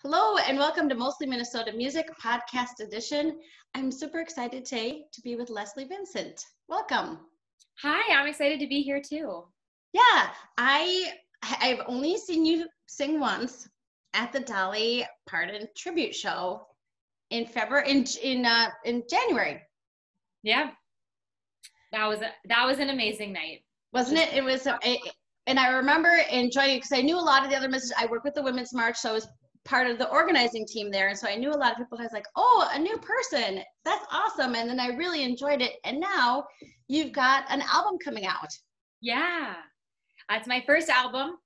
Hello and welcome to Mostly Minnesota Music Podcast Edition. I'm super excited today to be with Leslie Vincent. Welcome. Hi, I'm excited to be here too. Yeah, I've only seen you sing once at the Dolly Parton tribute show in February in January. Yeah, that was an amazing night, wasn't it? It was, and I remember enjoying it because I knew a lot of the other messages. I work with the Women's March, so I was part of the organizing team there, and so I knew a lot of people. I was like, oh, a new person, that's awesome. And then I really enjoyed it. And now you've got an album coming out. Yeah, it's my first album.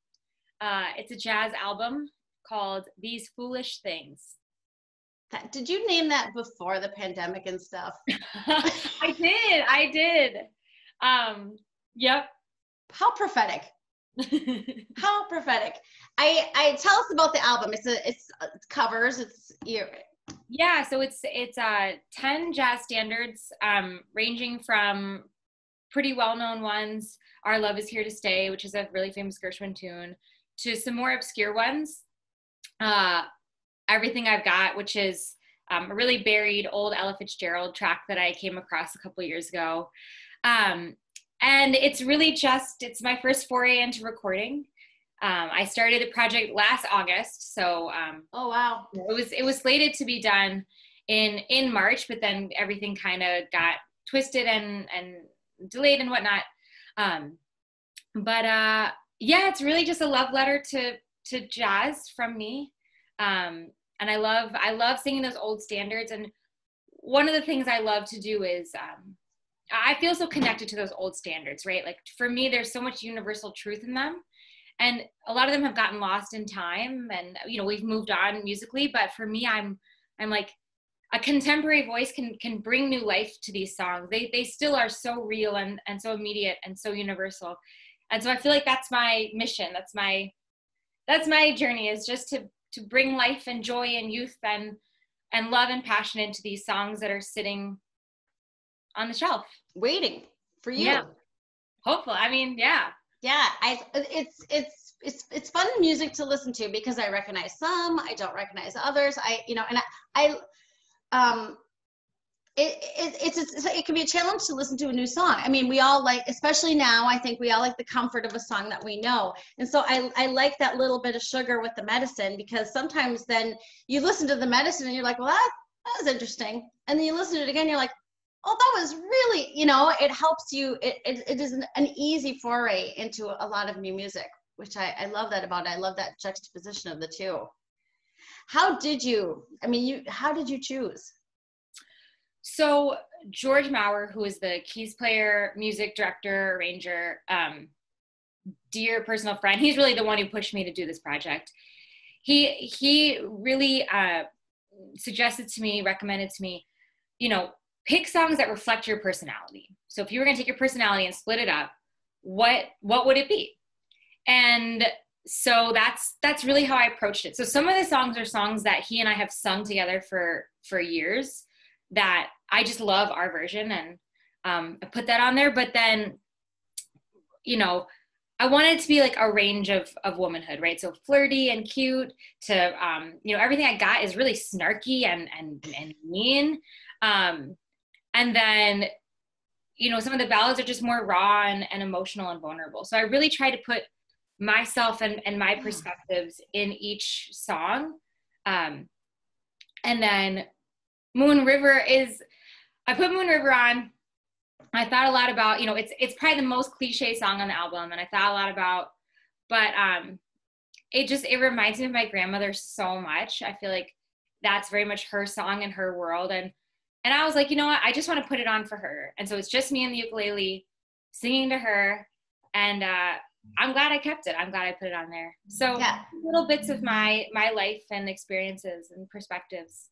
It's a jazz album called These Foolish Things. Did you name that before the pandemic and stuff? I did. Yep. How prophetic. How prophetic. I tell us about the album. It's covers. Yeah, so it's 10 jazz standards, ranging from pretty well-known ones, Our Love Is Here to Stay, which is a really famous Gershwin tune, to some more obscure ones. Everything I've Got, which is a really buried old Ella Fitzgerald track that I came across a couple years ago. And it's really it's my first foray into recording. I started the project last August, so oh wow, it was slated to be done in March, but then everything kind of got twisted and delayed and whatnot. Yeah, it's really just a love letter to jazz from me, and I love singing those old standards. And one of the things I love to do is I feel so connected to those old standards, right? Like for me, there's so much universal truth in them. And a lot of them have gotten lost in time, and, you know, we've moved on musically, but for me, I'm like, a contemporary voice can bring new life to these songs. They still are so real and so immediate and so universal. And so I feel like that's my mission. That's my journey, is just to bring life and joy and youth and love and passion into these songs that are sitting on the shelf, waiting for you. Yeah. Hopefully. I mean, yeah. Yeah, it's fun music to listen to because I recognize some, I don't recognize others. It can be a challenge to listen to a new song. I mean, we all like, especially now, I think we all like the comfort of a song that we know. And so I like that little bit of sugar with the medicine, because sometimes then you listen to the medicine and you're like, well, that was interesting. And then you listen to it again, you're like, oh, that was really, it helps you. It is an easy foray into a lot of new music, which I love that about it. I love that juxtaposition of the two. How did you choose? So George Maurer, who is the keys player, music director, arranger, dear personal friend, he's really the one who pushed me to do this project. He really suggested to me, recommended to me, pick songs that reflect your personality. So if you were going to take your personality and split it up, what would it be? And so that's really how I approached it. So some of the songs are songs that he and I have sung together for years, that I just love our version, and I put that on there. But then, I wanted it to be like a range of womanhood, right? So flirty and cute to, Everything I Got is really snarky and mean. And then, some of the ballads are just more raw and emotional and vulnerable. So I really try to put myself and my perspectives in each song. And then Moon River I put Moon River on. I thought a lot about, it's probably the most cliche song on the album, and I thought a lot about, but it reminds me of my grandmother so much. I feel like that's very much her song and her world. And I was like, you know what? I just want to put it on for her. And so it's just me and the ukulele singing to her. And I'm glad I kept it. I'm glad I put it on there. So yeah, little bits of my life and experiences and perspectives.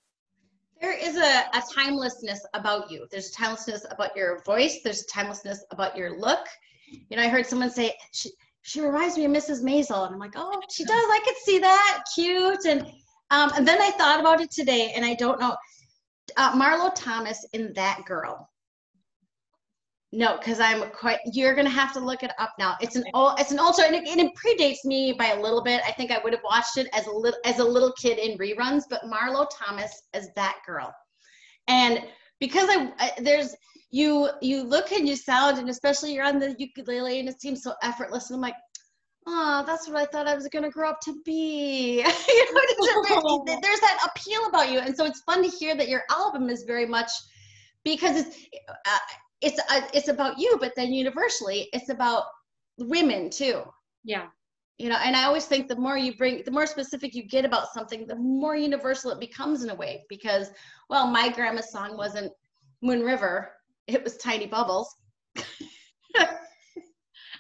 There is a timelessness about you. There's a timelessness about your voice. There's a timelessness about your look. I heard someone say, she reminds me of Mrs. Maisel. And I'm like, oh, she does. I could see that. Cute. And then I thought about it today, and I don't know. Marlo Thomas in That Girl. No, because you're gonna have to look it up now. It's an ultra, and it predates me by a little bit. I think I would have watched it as a little kid in reruns, but Marlo Thomas as that girl. And because you look and you sound, and especially you're on the ukulele and it seems so effortless. And I'm like, oh, that's what I thought I was going to grow up to be. There's that appeal about you. And so it's fun to hear that your album is very much, because it's about you, but then universally it's about women too. Yeah. And I always think the more specific you get about something, the more universal it becomes in a way, because, well, my grandma's song wasn't Moon River, it was Tiny Bubbles.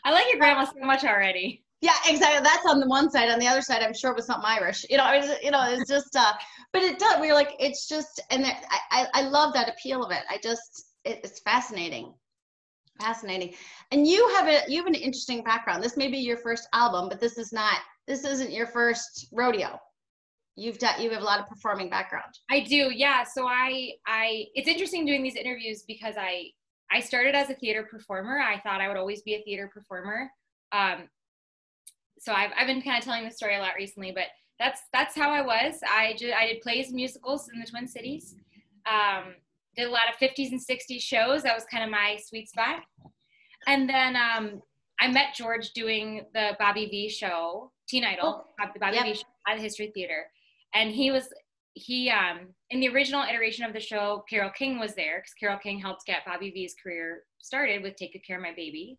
I like your grandma so much already. Yeah, exactly. That's on the one side. On the other side, I'm sure it was something Irish. It's just, but it does. We're like, it's just, and I love that appeal of it. It's fascinating. Fascinating. And you have an interesting background. This may be your first album, but this isn't your first rodeo. You have a lot of performing background. I do. Yeah. So it's interesting doing these interviews because I started as a theater performer. I thought I would always be a theater performer. So I've been kind of telling this story a lot recently, but that's how I was. I did plays and musicals in the Twin Cities. Did a lot of 50s and 60s shows. That was kind of my sweet spot. And then I met George doing the Bobby V show, Teen Idol, the Bobby V show at the History Theater. And he in the original iteration of the show, Carole King was there because Carole King helped get Bobby V's career started with Take Good Care of My Baby.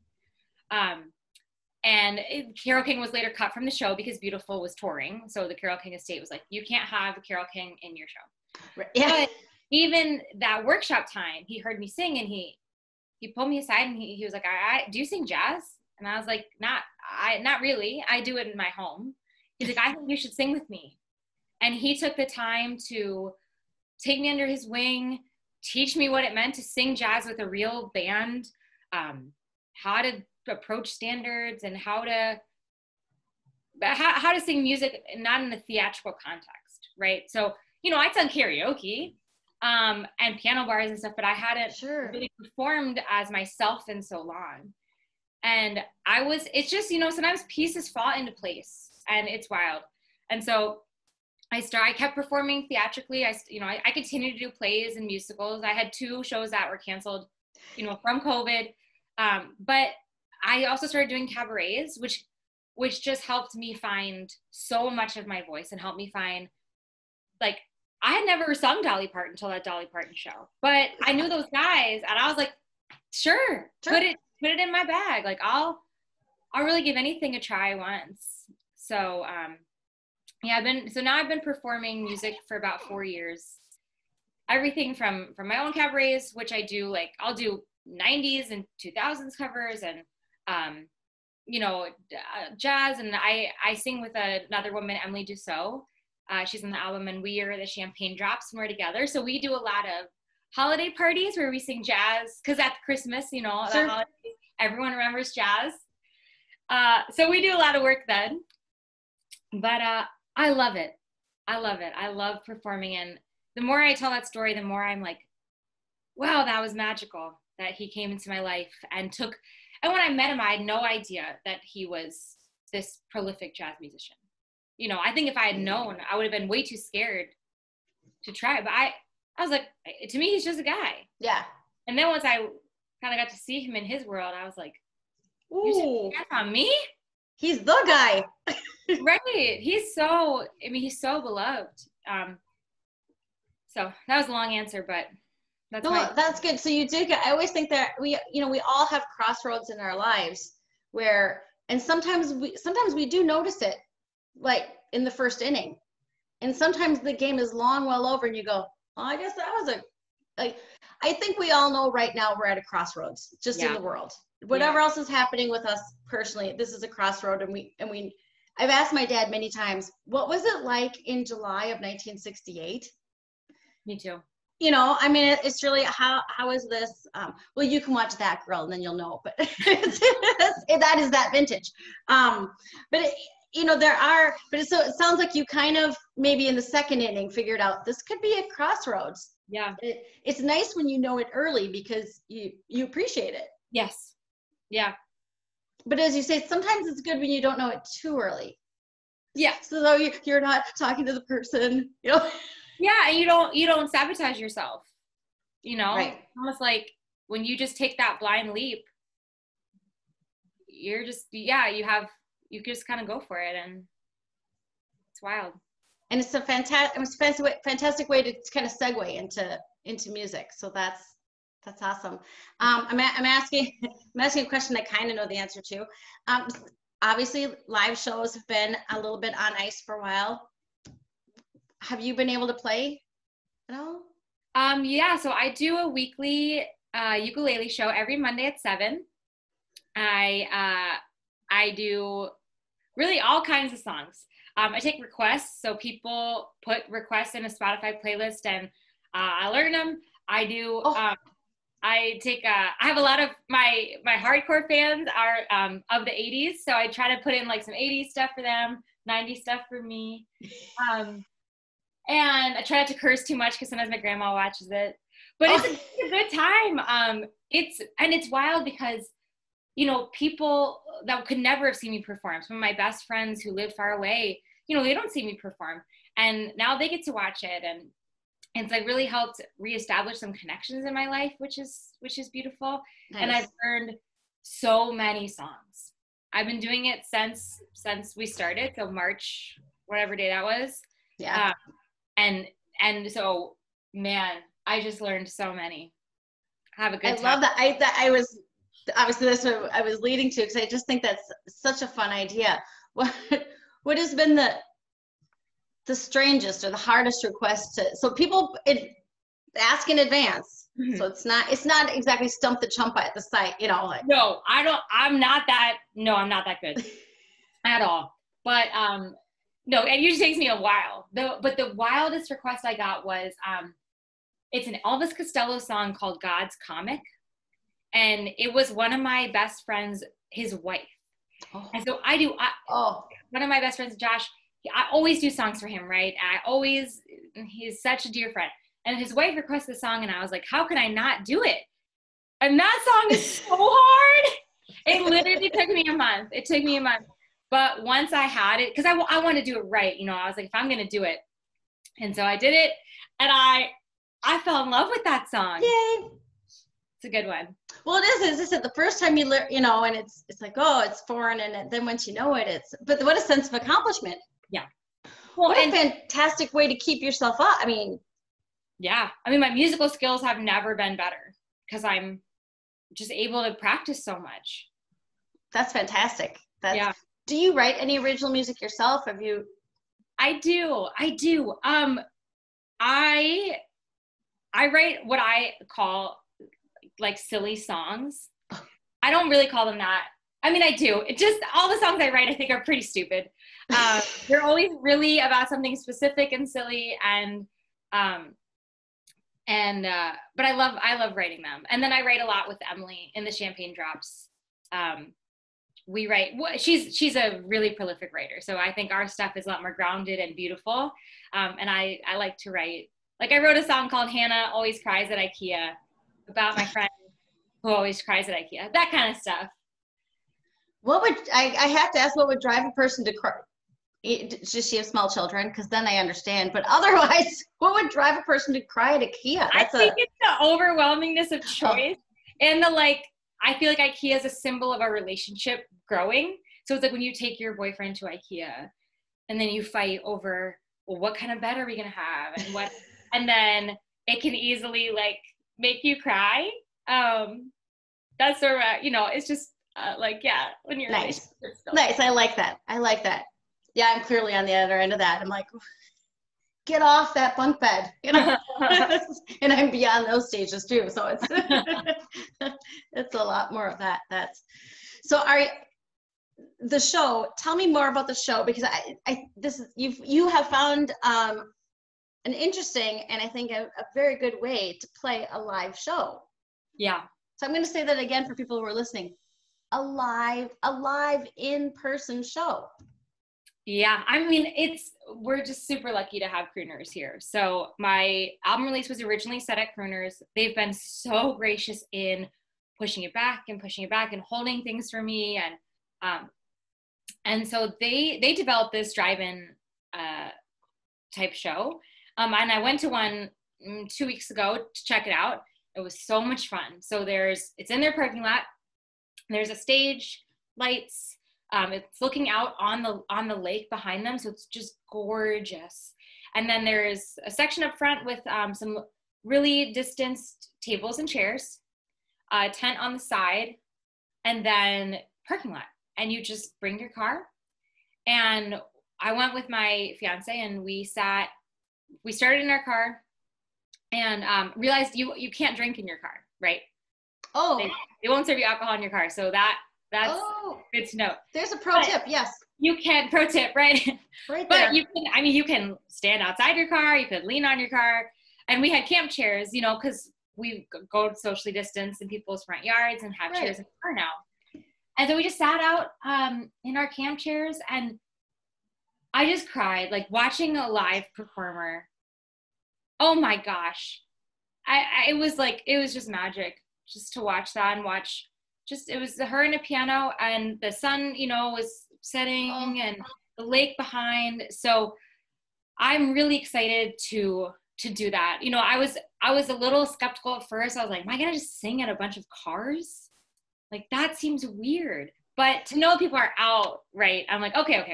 And Carole King was later cut from the show because Beautiful was touring. So the Carole King estate was like, you can't have Carole King in your show. Right. Yeah. But even that workshop time, he heard me sing and he pulled me aside and he was like, do you sing jazz? And I was like, not really. I do it in my home. He's like, I think you should sing with me. And he took the time to take me under his wing, teach me what it meant to sing jazz with a real band, how to approach standards and how to sing music not in a theatrical context, right? So, I'd done karaoke and piano bars and stuff, but I hadn't really performed as myself in so long. And it's just, sometimes pieces fall into place and it's wild. And so I kept performing theatrically. I continued to do plays and musicals. I had 2 shows that were canceled, from COVID. But I also started doing cabarets, which just helped me find so much of my voice and helped me find, like, I had never sung Dolly Parton until that Dolly Parton show, but I knew those guys and I was like, sure. Put it in my bag. Like I'll really give anything a try once. So, now I've been performing music for about 4 years. Everything from my own cabarets, which I do, like I'll do 90s and 2000s covers and, jazz. And I sing with another woman, Emily Dussault. She's on the album And We Are the Champagne Drops when we're together. So we do a lot of holiday parties where we sing jazz because at Christmas, the holidays, everyone remembers jazz. So we do a lot of work then. But I love it. I love performing. And the more I tell that story, the more I'm like, wow, that was magical that he came into my life and when I met him, I had no idea that he was this prolific jazz musician. I think if I had known, I would have been way too scared to try. But I was like, to me, he's just a guy. Yeah. And then once I kind of got to see him in his world, I was like, ooh, that's on me? He's the guy. Right. He's so beloved. So that was a long answer, but that's good. So you do I always think that we all have crossroads in our lives and sometimes we do notice it, like in the first inning, and sometimes the game is long well over and you go, oh, I guess that was I think we all know right now we're at a crossroads just in the world. Whatever else is happening with us personally, this is a crossroad. And I've asked my dad many times, what was it like in July of 1968? Me too. It's really, how is this? Well, you can watch That Girl and then you'll know, but that is that vintage. So it sounds like you kind of maybe in the second inning figured out this could be a crossroads. Yeah. It's nice when you know it early because you appreciate it. Yes. Yeah. But as you say, sometimes it's good when you don't know it too early. Yeah. So though you're not talking to the person, you know. Yeah, and you don't sabotage yourself. You know, Right. almost like when you just take that blind leap, you're just you just kind of go for it, and it's wild. And it's a fantastic way to kind of segue into music. So that's awesome. I'm asking a question I kind of know the answer to. Obviously, live shows have been a little bit on ice for a while. Have you been able to play at all? Yeah, so I do a weekly ukulele show every Monday at 7. I do really all kinds of songs. I take requests, so people put requests in a Spotify playlist, and I learn them. I do. I have a lot of my hardcore fans are of the 80s, so I try to put in like some 80s stuff for them, 90s stuff for me, and I try not to curse too much because sometimes my grandma watches it. But it's a good time. It's wild because, you know, people that could never have seen me perform, some of my best friends who live far away, you know, they don't see me perform, and now they get to watch it, and it's like really helped reestablish some connections in my life, which is beautiful. Nice. And I've learned so many songs. I've been doing it since we started, so March, whatever day that was. Yeah. And so, man, I just learned so many. Have a good time. I love that. I was obviously that's what I was leading to, because I just think that's such a fun idea. What has been the strangest or the hardest request so people ask in advance? Mm-hmm. So it's not exactly stump the chump at the site, you know. Like. No, I'm not that good at all. But no, it usually takes me a while. But the wildest request I got was it's an Elvis Costello song called God's Comic, and it was one of my best friends, his wife. Oh. And so one of my best friends, Josh, I always do songs for him, right? He's such a dear friend. And his wife requested the song, and I was like, how can I not do it? And that song is so hard. It literally took me a month. But once I had it, because I want to do it right, you know, I was like, if I'm going to do it. And so I did it, and I fell in love with that song. Yay. It's a good one. Well, it is. As I said, the first time you learn, you know, and it's like, oh, it's foreign, and then once you know it, but what a sense of accomplishment. Yeah. Well, what a fantastic way to keep yourself up. I mean, yeah. I mean, my musical skills have never been better because I'm just able to practice so much. That's fantastic. Yeah. Do you write any original music yourself? Have you? I do. I write what I call like silly songs. I don't really call them that. I mean, I do. It just, all the songs I write, I think, are pretty stupid. They're always really about something specific and silly, but I love writing them. And then I write a lot with Emily in the Champagne Drops. We write. She's a really prolific writer, so I think our stuff is a lot more grounded and beautiful. And I like to write. Like, I wrote a song called "Hannah Always Cries at IKEA" about my friend who always cries at IKEA. That kind of stuff. What would I have to ask? What would drive a person to cry? Does she have small children? Because then I understand. But otherwise, what would drive a person to cry at IKEA? I think it's the overwhelmingness of choice, and I feel like IKEA is a symbol of our relationship growing. So it's like when you take your boyfriend to IKEA, and then you fight over, well, what kind of bed are we gonna have, and what, and then it can easily like make you cry. That's sort of, it's just yeah, when you're nice. Nice. I like that. Yeah, I'm clearly on the other end of that. I'm like, get off that bunk bed, you know. And I'm beyond those stages too. So it's it's a lot more of that. So the show. Tell me more about the show, because you have found an interesting and I think a very good way to play a live show. Yeah. So I'm going to say that again for people who are listening. A live in-person show. Yeah, I mean, we're just super lucky to have Crooners here. So my album release was originally set at Crooners. They've been so gracious in pushing it back and holding things for me. And so they developed this drive-in type show. And I went to one 2 weeks ago to check it out. It was so much fun. So it's in their parking lot. There's a stage, lights. It's looking out on the lake behind them. So it's just gorgeous. And then there's a section up front with some really distanced tables and chairs, a tent on the side, and then parking lot. And you just bring your car. And I went with my fiance, and we started in our car, and realized you can't drink in your car, right? Oh. They won't serve you alcohol in your car. So that's good to know. There's a pro tip, yes. You can, pro tip, right? Right there. But you can stand outside your car, you could lean on your car. And we had camp chairs, because we go socially distance in people's front yards and have chairs in the car now. And so we just sat out in our camp chairs, and I just cried, like watching a live performer. Oh my gosh. It was just magic just to watch that and watch. It was her and a piano, and the sun, was setting and the lake behind. So I'm really excited to do that. I was a little skeptical at first. I was like, am I going to just sing at a bunch of cars? Like, that seems weird. But to know people are out, right? I'm like, okay.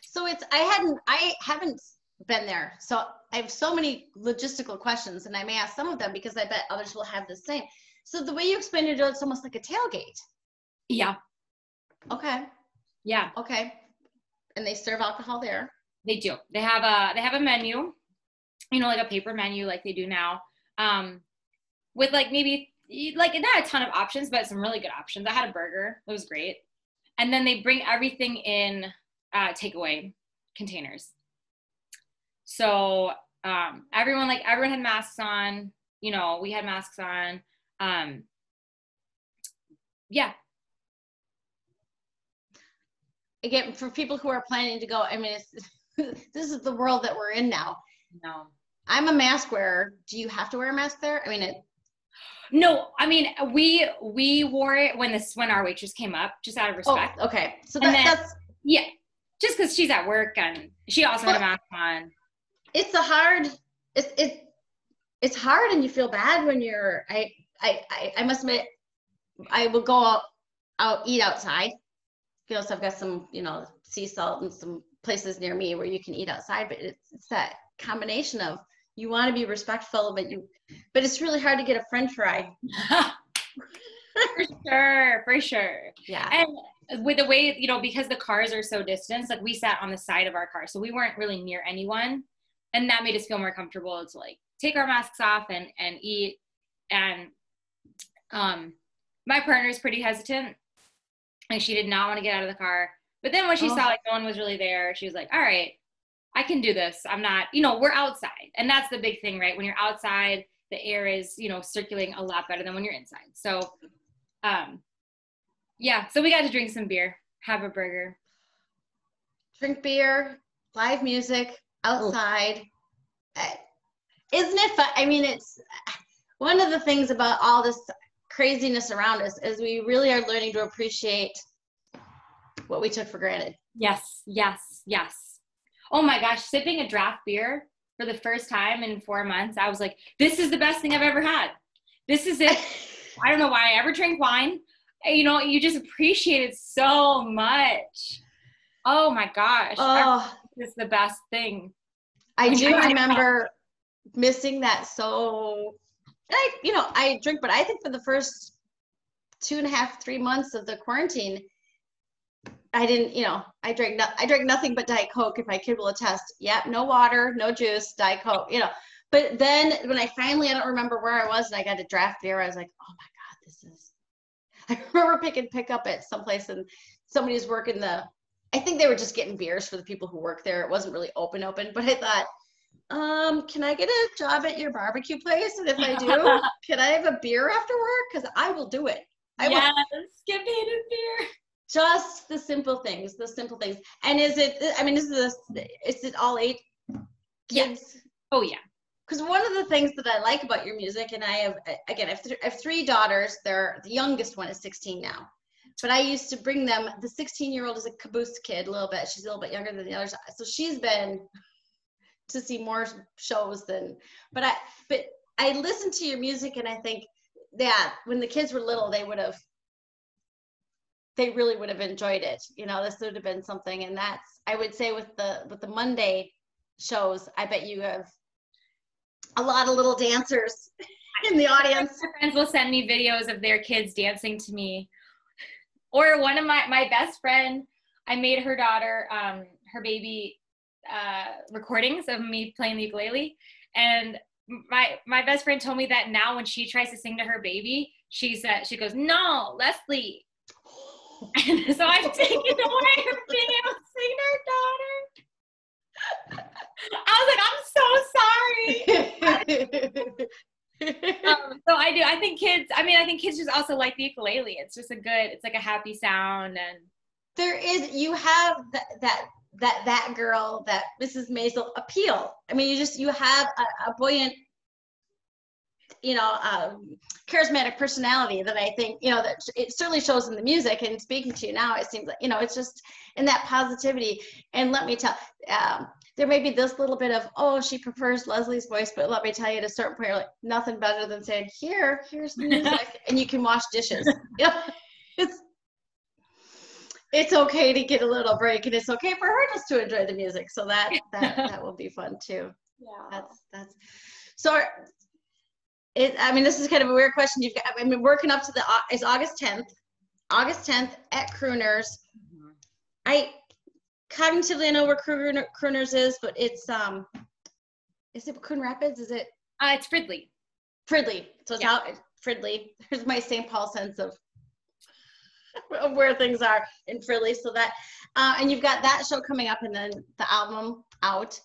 So I haven't been there. So I have so many logistical questions, and I may ask some of them because I bet others will have the same. So the way you explained it, it's almost like a tailgate. Yeah. Okay. Yeah. Okay. And they serve alcohol there. They do. They have a menu, like a paper menu like they do now, with like maybe like not a ton of options, but some really good options. I had a burger. It was great. And then they bring everything in takeaway containers. So everyone had masks on. We had masks on. Yeah. Again, for people who are planning to go, I mean, this is the world that we're in now. No. I'm a mask wearer. Do you have to wear a mask there? I mean, No, I mean, we wore it when our waitress came up, just out of respect. Oh, okay. So that's yeah, just because she's at work and she also had a mask on. It's it's hard, and you feel bad when you're. I must admit, I will go out eat outside. So I've got some sea salt and some places near me where you can eat outside, but it's that combination of you want to be respectful, but it's really hard to get a French fry. For sure. Yeah. And with the way, because the cars are so distant, like we sat on the side of our car, so we weren't really near anyone. And that made us feel more comfortable to like take our masks off and eat. And my partner's pretty hesitant. Like, she did not want to get out of the car. But then when she saw like no one was really there, she was like, all right, I can do this. I'm not, we're outside. And that's the big thing, right? When you're outside, the air is, circulating a lot better than when you're inside. So, yeah. So we got to drink some beer, have a burger. Drink beer, live music, outside. Isn't it fun? I mean, it's one of the things about all this craziness around us is we really are learning to appreciate what we took for granted. Yes. Oh my gosh, sipping a draft beer for the first time in 4 months, I was like, this is the best thing I've ever had. This is it. I don't know why I ever drank wine. You just appreciate it so much. Oh my gosh. It's the best thing. I do remember missing that. So I drink, but I think for the first 2.5, 3 months of the quarantine, I didn't, I drank nothing but Diet Coke, if my kid will attest. Yep, no water, no juice, Diet Coke, But then when I don't remember where I was, and I got a draft beer, I was like, oh my God, I remember pick up at someplace, and somebody was working I think they were just getting beers for the people who work there. It wasn't really open, but I thought, can I get a job at your barbecue place? And if I do, can I have a beer after work? Because I will do it. Yes, get paid in beer. Just the simple things. And is it all 8 kids? Yes. Oh yeah. because one of the things that I like about your music, and I have, again, I have three daughters. The youngest one is 16 now. But I used to bring them, the 16-year-old is a caboose kid a little bit. She's a little bit younger than the others. So she's been to see more shows than, but I listen to your music and I think that when the kids were little, they really would have enjoyed it. You know, this would have been something. And that's, I would say with the Monday shows, I bet you have a lot of little dancers in the audience. My friends will send me videos of their kids dancing to me. Or one of my best friend, I made her daughter, her baby recordings of me playing the ukulele. And my best friend told me that now when she tries to sing to her baby, she goes, "No, Leslie." And so I've taken away her being able to sing to her daughter. I was like, I'm so sorry. So I do. I think kids just also like the ukulele. It's just it's like a happy sound. And you have that girl, that Mrs. Maisel appeal. I mean, you have a buoyant, charismatic personality that I think, that it certainly shows in the music. And speaking to you now, it seems like, it's just in that positivity. And let me tell, there may be this little bit of, oh, she prefers Leslie's voice, but let me tell you, at a certain point, you're like, nothing better than saying, here's the music, and you can wash dishes. It's okay to get a little break, and it's okay for her just to enjoy the music. So that will be fun too. Yeah. That's so. This is kind of a weird question. Working up to it's August 10th at Crooners. Mm-hmm. I cognitively know where Crooners is, but it's is it Coon Rapids? Is it? It's Fridley. So it's out at Fridley. There's my St. Paul sense of where things are in Fridley. So that, and you've got that show coming up, and then the album out.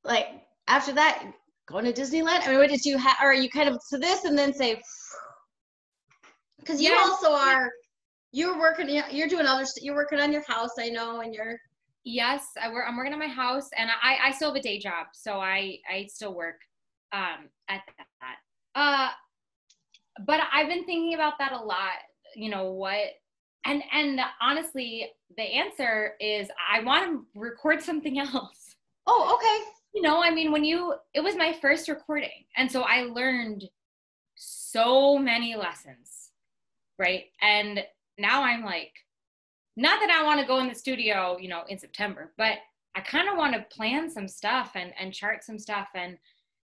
Like after that, going to Disneyland. What did you have? Or are you kind of to this and then say? Because you also are. You're working. You're doing you're working on your house. I know, and you're. Yes, I'm working on my house, and I still have a day job, so I still work at that. But I've been thinking about that a lot. And honestly, the answer is I want to record something else. Oh, okay. It was my first recording, and so I learned so many lessons, right? And now I'm like, not that I want to go in the studio, in September, but I kind of want to plan some stuff and chart some stuff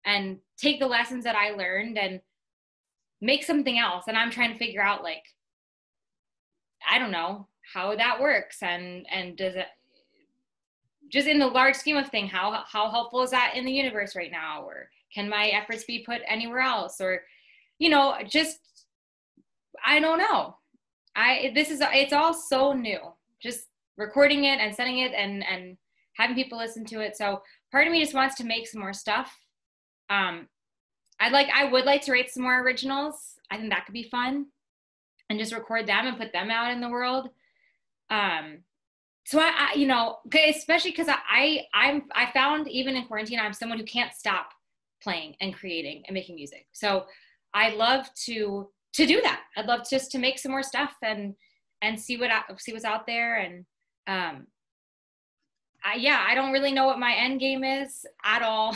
and take the lessons that I learned and make something else. And I'm trying to figure out, like, I don't know how that works. And does it, just in the large scheme of thing, how helpful is that in the universe right now? Or can my efforts be put anywhere else? Or, just, I don't know. It's all so new, just recording it and sending it and having people listen to it. So part of me just wants to make some more stuff. I would like to write some more originals. I think that could be fun, and just record them and put them out in the world. So especially because I found even in quarantine, I'm someone who can't stop playing and creating and making music. So I love to do that. I'd love just to make some more stuff and see what's out there. And I don't really know what my end game is at all,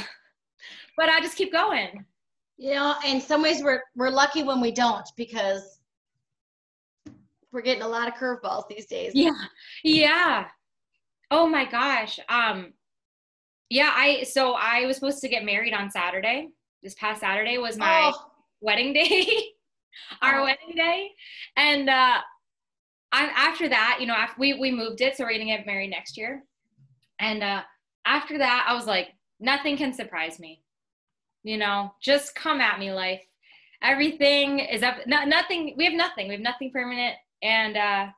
but I just keep going. In some ways we're lucky when we don't, because we're getting a lot of curveballs these days. Yeah. Oh my gosh. I was supposed to get married on Saturday. This past Saturday was my wedding day. Our wedding day. And after that, after we moved it, so we're gonna get married next year. And after that, I was like, nothing can surprise me. Just come at me, life. Everything is up. Nothing. We have nothing permanent, and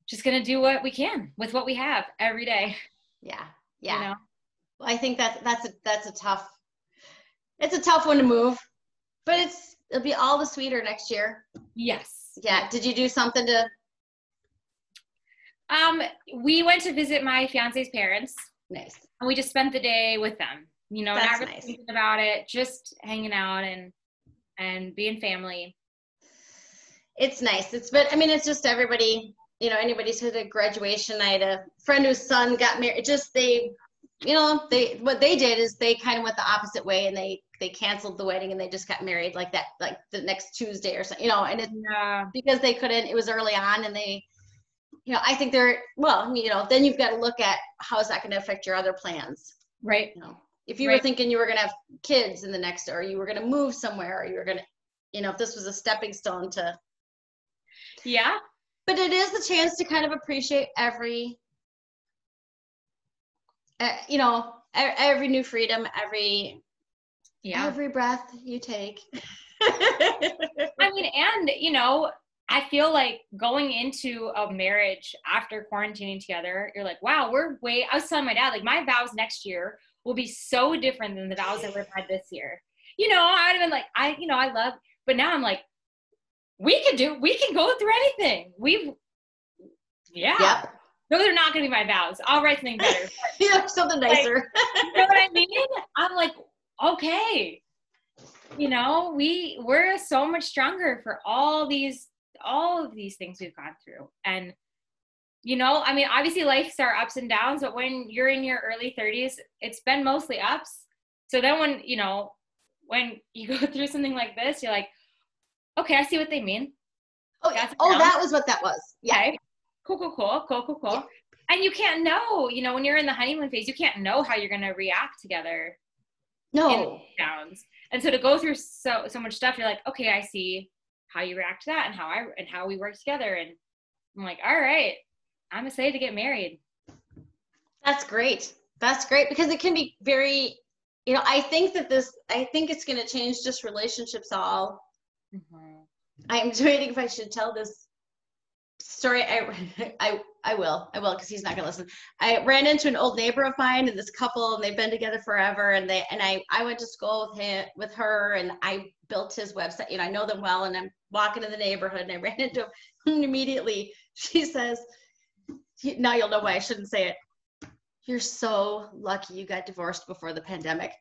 just gonna do what we can with what we have every day. Yeah. Well, I think that's a tough one to move, but it'll be all the sweeter next year. Yes. Yeah. Did you do something to? We went to visit my fiance's parents. Nice. And we just spent the day with them. you know, That's not really nice. thinking about it, just hanging out and being family. It's nice. I mean, it's just everybody, you know, anybody's had a graduation night, a friend whose son got married, what they did is they kind of went the opposite way, and they canceled the wedding and they just got married like that, like the next Tuesday or something, you know, and it's because they couldn't, it was early on, and they, you know, I think then you've got to look at how is that going to affect your other plans. Right. You know, if you were thinking you were going to have kids in the next, or you were going to move somewhere, or you were going to, you know, if this was a stepping stone to. Yeah. But it is the chance to kind of appreciate every, you know, every new freedom, every breath you take. I mean, and, you know, I feel like going into a marriage after quarantining together, you're like, wow, I was telling my dad, like, my vows next year will be so different than the vows that we've had this year. You know, I would have been like, I love, but now I'm like, we can go through anything. Yep. Those are not going to be my vows. I'll write something better. Yeah, something nicer. Like, you know what I mean? I'm like, okay, you know, we're so much stronger for all of these things we've gone through. And, you know, I mean, obviously life's our ups and downs, but when you're in your early 30s, it's been mostly ups. So then when you go through something like this, you're like, okay, I see what they mean. That was what that was. Yeah. Okay. Cool. Yeah. And you can't know, you know, when you're in the honeymoon phase, you can't know how you're going to react together. No. Downs. And so to go through so much stuff, you're like, okay, I see how you react to that and how we work together. And I'm like, all right, I'm excited to get married. That's great. That's great, because it can be very, you know, I think it's going to change just relationships all. Mm-hmm. I'm debating if I should tell this story. I will, because he's not going to listen. I ran into an old neighbor of mine, and this couple, and they've been together forever. And I went to school with her, and I built his website. You know, I know them well, and I'm walking in the neighborhood, and I ran into him, and immediately she says, now you'll know why I shouldn't say it. You're so lucky you got divorced before the pandemic.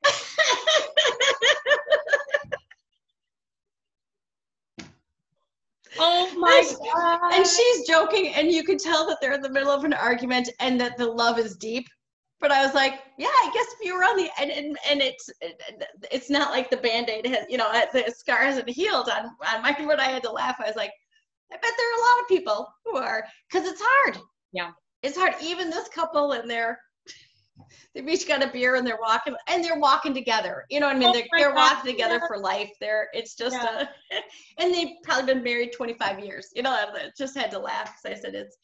Oh my God. And she's joking, and you can tell that they're in the middle of an argument and that the love is deep. But I was like, yeah, I guess if you were on the and it's not like the Band-Aid has, you know, the scar hasn't healed on mine. But I had to laugh. I was like, I bet there are a lot of people who are, because it's hard. Yeah, it's hard. Even this couple, and they've each got a beer, and they're walking together. You know what I mean? They're walking together for life. It's just and they've probably been married 25 years. You know, I just had to laugh because I said it's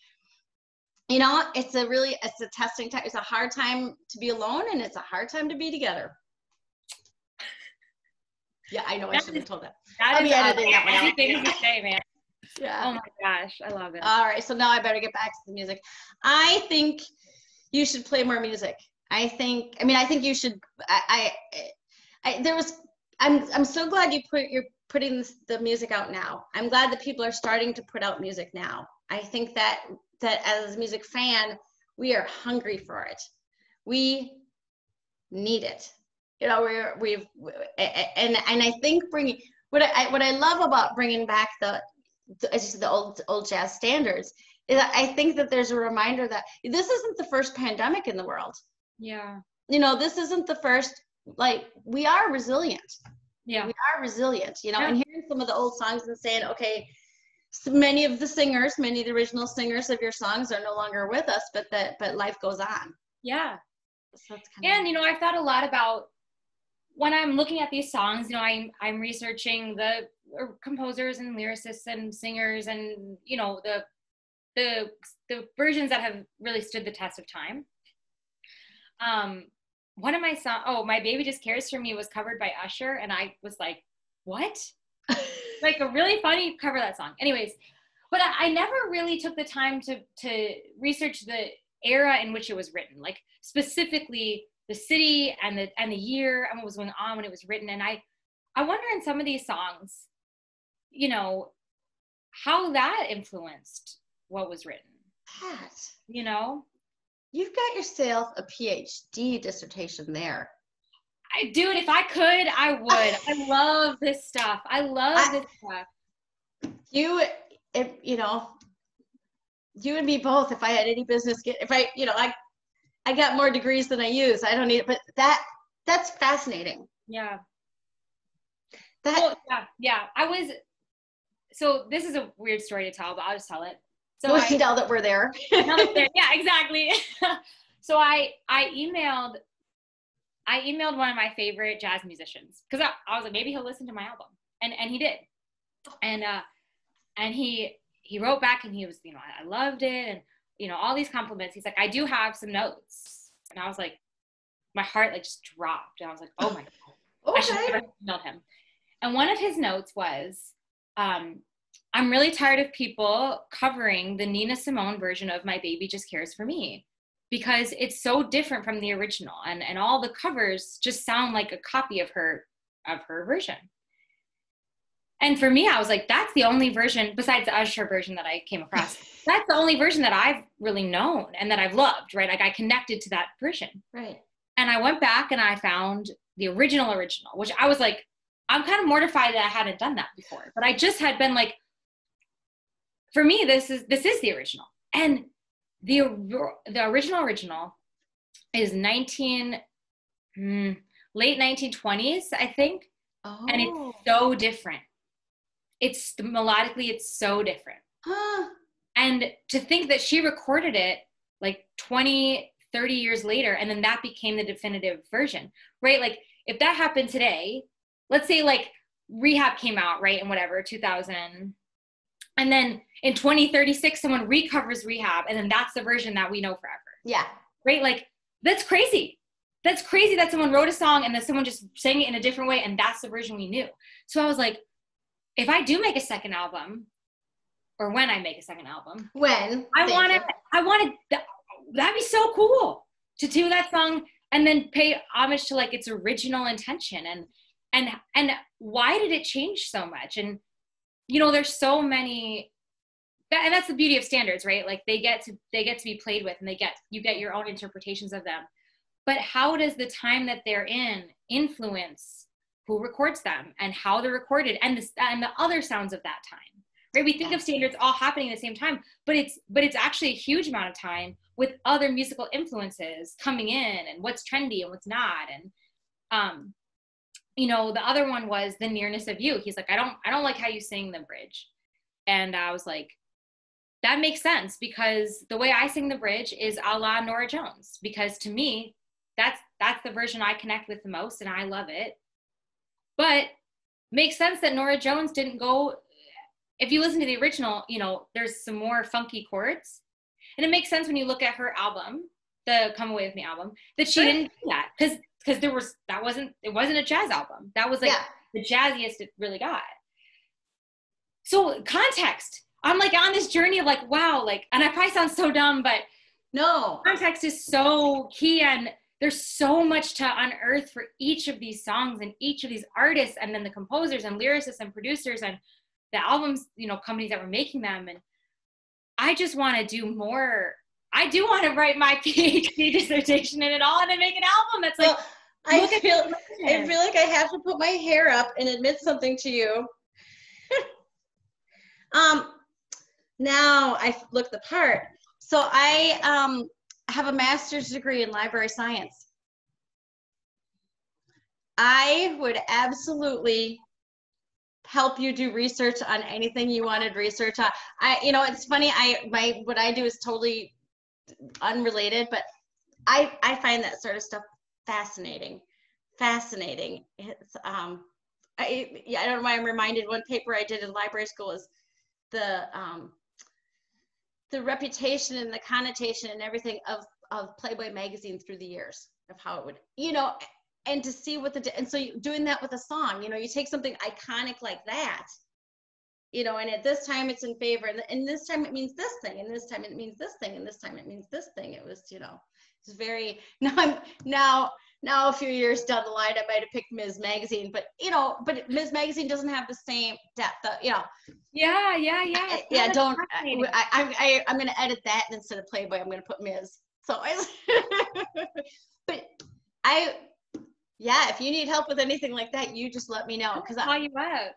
a testing time. It's a hard time to be alone, and it's a hard time to be together. Yeah, I know. I shouldn't have told that. I'll be editing that one out. Things to say, man. Yeah. Oh my gosh, I love it. All right, so now I better get back to the music. I think you should play more music. I think you should. I'm so glad you're putting the music out now. I'm glad that people are starting to put out music now. I think that as a music fan, we are hungry for it. We need it. You know, and I think what I love about bringing back the old jazz standards is that I think that there's a reminder that this isn't the first pandemic in the world. Yeah. You know, this isn't the first, like, we are resilient. Yeah. We are resilient, you know, and hearing some of the old songs and saying, okay, so many of the original singers of your songs are no longer with us, but life goes on. Yeah. So that's you know, I've thought a lot about when I'm looking at these songs, you know, I'm researching the composers and lyricists and singers and, you know, the versions that have really stood the test of time. One of my songs, My Baby Just Cares For Me, was covered by Usher, and I was like, what? Like a really funny cover of that song. Anyways, but I never really took the time to research the era in which it was written, like specifically the city and the year and what was going on when it was written. And I wonder in some of these songs, you know, how that influenced what was written. Pat, you know, you've got yourself a PhD dissertation there. Dude, if I could, I would. I love this stuff. I love this stuff. You and me both. If I had any business, I got more degrees than I use. I don't need it, but that's fascinating. Yeah. Yeah. So this is a weird story to tell, but I'll just tell it. So now that we're there. Yeah, exactly. So I emailed one of my favorite jazz musicians because I was like, maybe he'll listen to my album, and he did, and he wrote back and he was, I loved it, and all these compliments. He's like, I do have some notes, and I was like, my heart like just dropped, and I was like, oh my god, I should have never emailed him. And one of his notes was, I'm really tired of people covering the Nina Simone version of My Baby Just Cares for Me, because it's so different from the original, and all the covers just sound like a copy of her version. And for me, I was like, that's the only version besides the Usher version that I came across. That's the only version that I've really known and that I've loved, right? Like I connected to that version. Right. And I went back and I found the original, which I was like, I'm kind of mortified that I hadn't done that before, but I just had been like, for me, this is the original. And the original is late 1920s, I think. Oh. And it's so different. Melodically, it's so different. Huh. And to think that she recorded it like 20, 30 years later, and then that became the definitive version, right? Like if that happened today, let's say like Rehab came out, right? And whatever, 2000. And then in 2036, someone recovers Rehab, and then that's the version that we know forever. Yeah. Right? Like, that's crazy. That's crazy that someone wrote a song and then someone just sang it in a different way, and that's the version we knew. So I was like, if I do make a second album, or when I make a second album, that'd be so cool to do that song and then pay homage to like its original intention. And why did it change so much? And there's so many, and that's the beauty of standards, right? Like they get to be played with, and you get your own interpretations of them. But how does the time that they're in influence who records them and how they're recorded and the other sounds of that time, right? We think of standards all happening at the same time, but it's actually a huge amount of time with other musical influences coming in and what's trendy and what's not. And the other one was The Nearness of You. He's like, I don't like how you sing the bridge. And I was like, that makes sense, because the way I sing the bridge is a la Norah Jones, because to me, that's the version I connect with the most, and I love it. But makes sense that Norah Jones didn't go, if you listen to the original, there's some more funky chords. And it makes sense when you look at her album, the Come Away With Me album, that she didn't do that, because it wasn't a jazz album. That was like the jazziest it really got. So context, I'm like on this journey of like, wow, like, and I probably sound so dumb, but no, context is so key, and there's so much to unearth for each of these songs and each of these artists, and then the composers and lyricists and producers and the albums, companies that were making them. And I just want to do more. I do want to write my PhD dissertation in it all and then make an album that's like, I feel like I have to put my hair up and admit something to you. Now I look the part. So I have a master's degree in library science. I would absolutely help you do research on anything you wanted research on. It's funny, what I do is totally unrelated, but I find that sort of stuff fascinating. It's I don't know why I'm reminded, one paper I did in library school is the reputation and the connotation and everything of Playboy magazine through the years, of how it would, and to see and so doing that with a song, you take something iconic like that, and at this time it's in favor, and this time it means this thing, and this time it means this thing, and this time it means this thing. It was, it's very, now a few years down the line, I might have picked Ms. Magazine, but Ms. Magazine doesn't have the same depth, Yeah. Don't. I'm going to edit that, and instead of Playboy, I'm going to put Ms. So but Yeah, if you need help with anything like that, you just let me know. I'll call you up.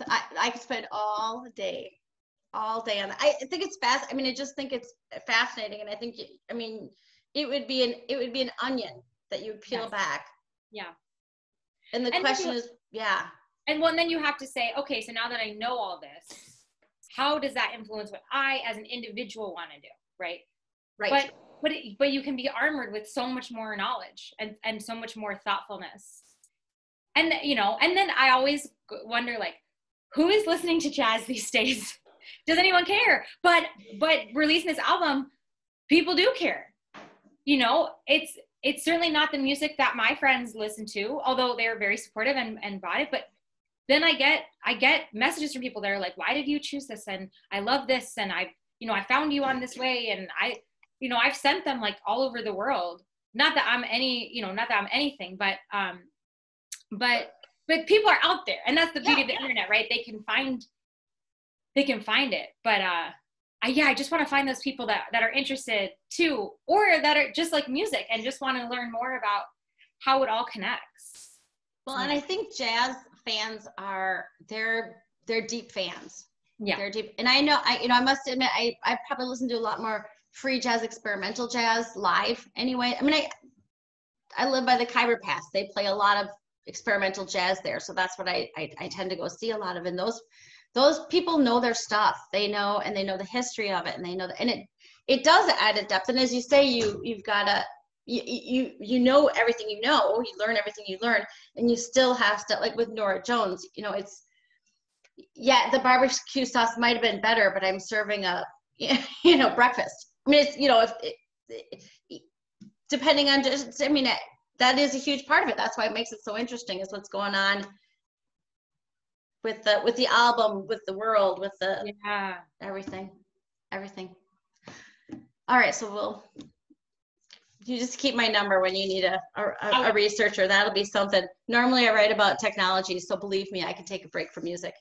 I could spend all day on that. I think it's fast. I mean, I just think it's fascinating, and I think, I mean, it would be an onion that you would peel back. Yeah. And the question is, yeah. And then you have to say, okay, so now that I know all this, how does that influence what I as an individual want to do, right? Right. But you can be armored with so much more knowledge and so much more thoughtfulness. And, you know, and then I always wonder, like, who is listening to jazz these days? Does anyone care? But releasing this album, people do care. You know, it's certainly not the music that my friends listen to, although they're very supportive and bought it. But then I get messages from people that are like, why did you choose this? And I love this. And I found you on this way. And I've sent them like all over the world. Not that I'm anything, but people are out there, and that's the beauty of the internet, right? They can find it. But I just want to find those people that are interested too, or that are just like music and just want to learn more about how it all connects. Well, and I think jazz fans they're deep fans. Yeah. They're deep. And I must admit, I probably listen to a lot more free jazz, experimental jazz live anyway. I mean, I live by the Khyber Pass. They play a lot of experimental jazz there. So that's what I tend to go see a lot of. And those people know their stuff. They know the history of it, and they know that, and it does add a depth. And as you say, you've got to, you know everything you know, you learn everything you learn, and you still have to, like with Norah Jones, you know, the barbecue sauce might have been better, but I'm serving a, breakfast. I mean, it's, depending on just, I mean, that is a huge part of it. That's why it makes it so interesting, is what's going on with the album, with the world, with the everything. All right, so you just keep my number when you need a researcher. That'll be something. Normally I write about technology, so believe me, I can take a break from music.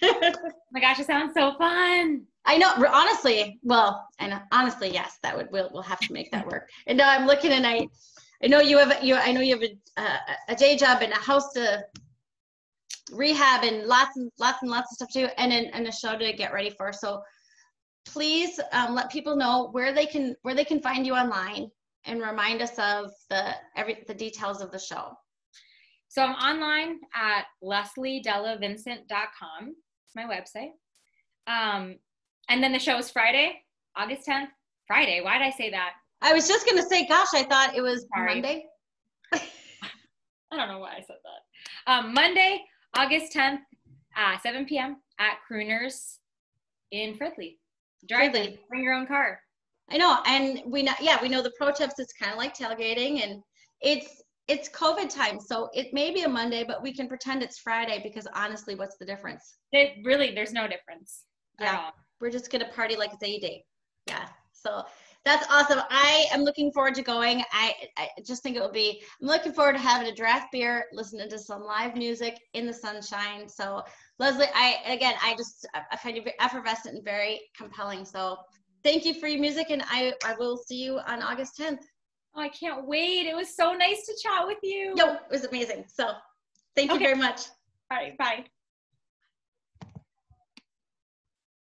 Oh my gosh, it sounds so fun. I know, honestly, yes, we'll have to make that work. And now I'm looking, and I know you have a day job and a house to rehab and lots and lots of stuff too, and a show to get ready for. So please let people know where they can find you online, and remind us of the details of the show. So I'm online at lesliedellavincent.com. It's my website. And then the show is Friday, August 10th. Friday. Why did I say that? I was just going to say, gosh, I thought it was Monday. I don't know why I said that. Monday, August 10th, 7 p.m. at Crooners in Fridley. Bring your own car. I know. And we know the pro tips, it's kind of like tailgating, and it's COVID time. So it may be a Monday, but we can pretend it's Friday, because honestly, what's the difference? There's no difference. Yeah. We're just going to party like it's a day. Yeah. So that's awesome. I am looking forward to going. I just think I'm looking forward to having a draft beer, listening to some live music in the sunshine. So Leslie, I find you very effervescent and very compelling. So thank you for your music, and I will see you on August 10th. Oh, I can't wait. It was so nice to chat with you. It was amazing. So thank you very much. All right. Bye.